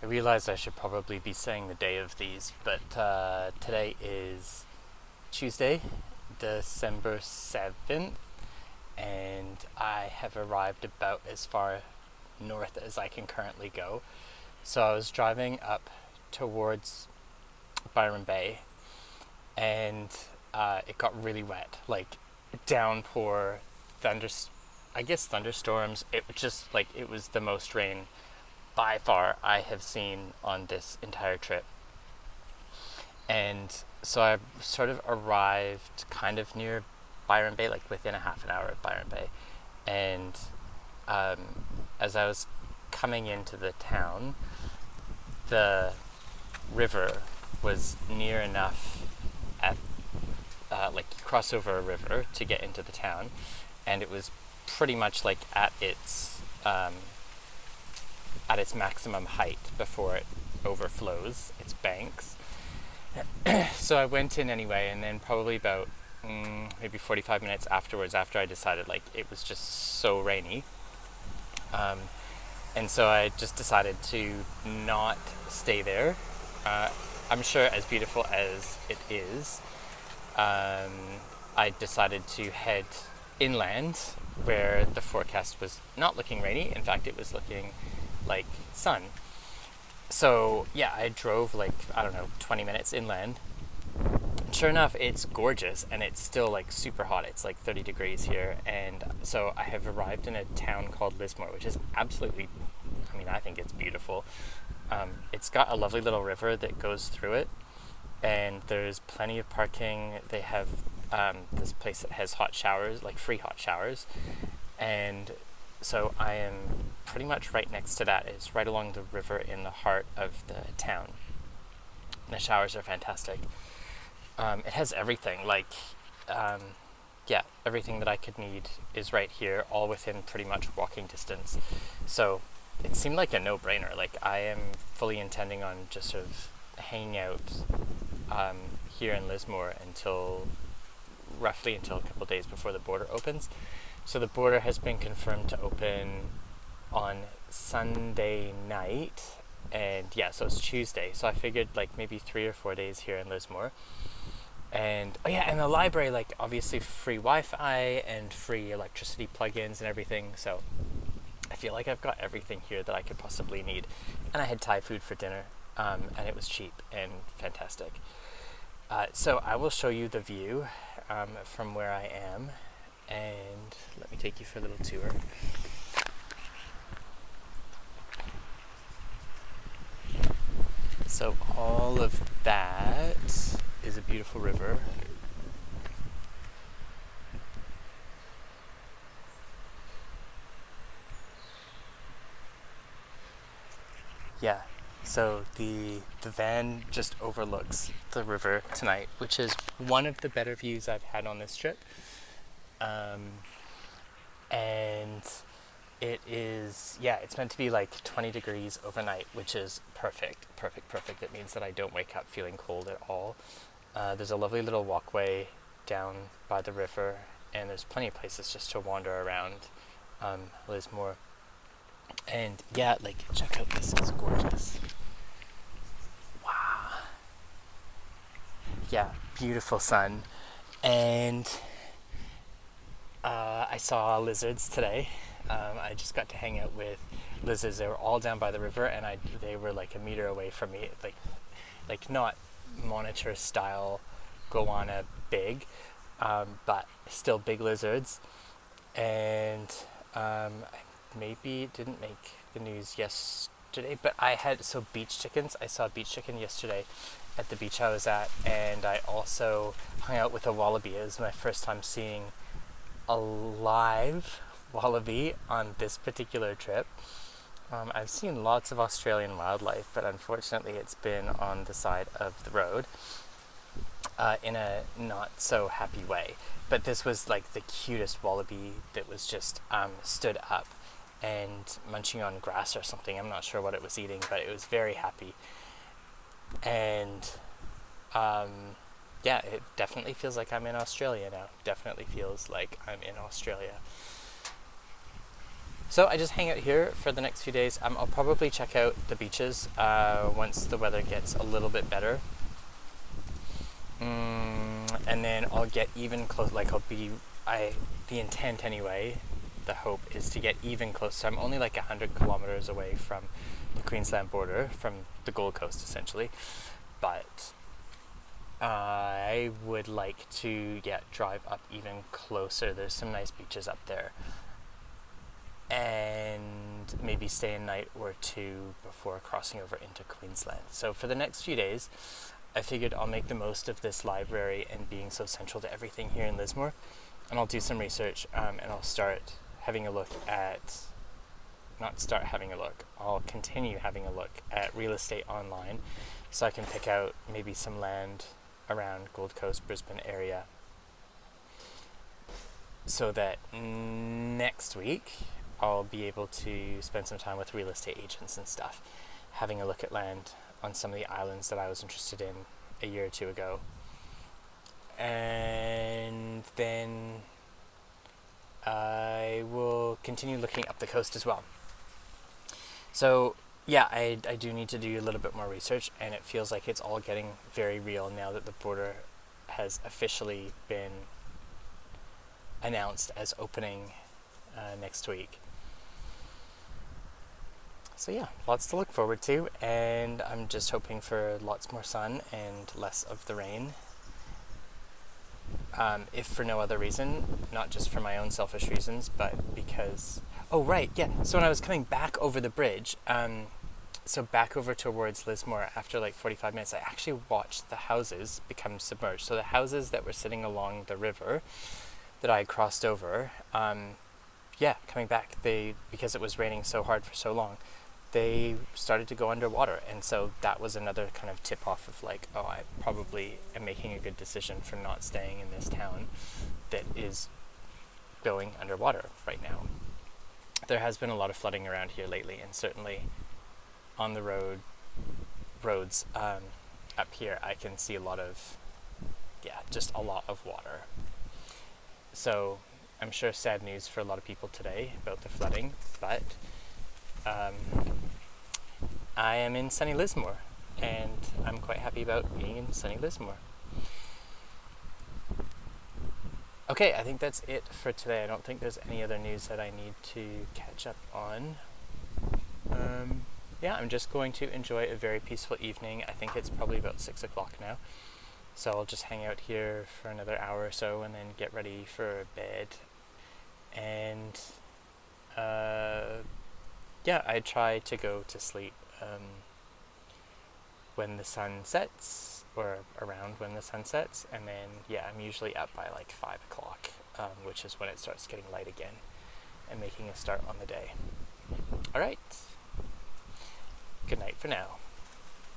I realized I should probably be saying the day of these, but today is Tuesday, December 7th, and I have arrived about as far north as I can currently go. So I was driving up towards Byron Bay, and it got really wet, like downpour, thunder, I guess thunderstorms. It was just like it was the most rain by far I have seen on this entire trip. And so I sort of arrived kind of near Byron Bay, like within a half an hour of Byron Bay. And um, as I was coming into the town, the river was near enough at like you cross over a river to get into the town, and it was pretty much like at its maximum height before it overflows its banks. So I went in anyway, and then probably about maybe 45 minutes afterwards, after I decided like it was just so rainy, um, and so I just decided to not stay there. Uh, I'm sure as beautiful as it is, um, I decided to head inland where the forecast was not looking rainy. In fact, it was looking like sun. So yeah, I drove like, I don't know, 20 minutes inland. Sure enough, it's gorgeous and it's still like super hot. It's like 30 degrees here. And so I have arrived in a town called Lismore, which is absolutely, I mean, I think it's beautiful. It's got a lovely little river that goes through it, and there's plenty of parking. They have this place that has hot showers, like free hot showers. And so I am pretty much right next to that. It's right along the river in the heart of the town. The showers are fantastic. It has everything, like, um, yeah, everything that I could need is right here, all within pretty much walking distance. So it seemed like a no-brainer. Like, I am fully intending on just sort of hanging out here in Lismore roughly until a couple days before the border opens. So the border has been confirmed to open on Sunday night, and yeah, so it's Tuesday. So I figured like maybe 3 or 4 days here in Lismore. And oh yeah, and the library, like obviously free Wi-Fi and free electricity plugins and everything. So I feel like I've got everything here that I could possibly need. And I had Thai food for dinner, and it was cheap and fantastic. So I will show you the view from where I am, and let me take you for a little tour. So all of that is a beautiful river. Yeah. So the van just overlooks the river tonight, which is one of the better views I've had on this trip. Um, and it is, yeah, it's meant to be like 20 degrees overnight, which is perfect, perfect, perfect. It means that I don't wake up feeling cold at all. There's a lovely little walkway down by the river, and there's plenty of places just to wander around Lismore. And yeah, like, check out this, it's gorgeous. Wow. Yeah, beautiful sun. And I saw lizards today. I just got to hang out with lizards. They were all down by the river, and they were like a meter away from me. Like not monitor style goanna big, but still big lizards. And maybe it didn't make the news yesterday, but I had beach chickens. I saw a beach chicken yesterday at the beach I was at, and I also hung out with a wallaby. It was my first time seeing a live wallaby on this particular trip. I've seen lots of Australian wildlife, but unfortunately it's been on the side of the road in a not so happy way. But this was like the cutest wallaby that was just stood up and munching on grass or something. I'm not sure what it was eating, but it was very happy. And yeah, it definitely feels like I'm in Australia now. Definitely feels like I'm in Australia. So I just hang out here for the next few days. I'll probably check out the beaches once the weather gets a little bit better. And then I'll get even close, like the intent anyway, the hope is to get even closer. I'm only like 100 kilometers away from the Queensland border, from the Gold Coast essentially, but I would like to drive up even closer. There's some nice beaches up there, and maybe stay a night or two before crossing over into Queensland. So for the next few days, I figured I'll make the most of this library and being so central to everything here in Lismore, and I'll do some research, and I'll start having a look at, I'll continue having a look at real estate online, so I can pick out maybe some land around Gold Coast, Brisbane area, so that next week I'll be able to spend some time with real estate agents and stuff, having a look at land on some of the islands that I was interested in a year or two ago. And then I will continue looking up the coast as well. So yeah, I do need to do a little bit more research, and it feels like it's all getting very real now that the border has officially been announced as opening next week. So yeah, lots to look forward to, and I'm just hoping for lots more sun and less of the rain. If for no other reason, not just for my own selfish reasons, but because... Oh, right, yeah. So when I was coming back over the bridge, so back over towards Lismore, after like 45 minutes, I actually watched the houses become submerged. So the houses that were sitting along the river that I crossed over, coming back, because it was raining so hard for so long, they started to go underwater. And so that was another kind of tip off of like, oh, I probably am making a good decision for not staying in this town that is going underwater right now. There has been a lot of flooding around here lately, and certainly on the roads up here, I can see just a lot of water. So I'm sure sad news for a lot of people today about the flooding, but I am in sunny Lismore, and I'm quite happy about being in sunny Lismore. Okay, I think that's it for today. I don't think there's any other news that I need to catch up on. I'm just going to enjoy a very peaceful evening. I think it's probably about 6 o'clock now, so I'll just hang out here for another hour or so and then get ready for bed. And I try to go to sleep when the sun sets, or around when the sun sets, and then I'm usually up by like 5 o'clock, which is when it starts getting light again and making a start on the day. All right. Good night for now.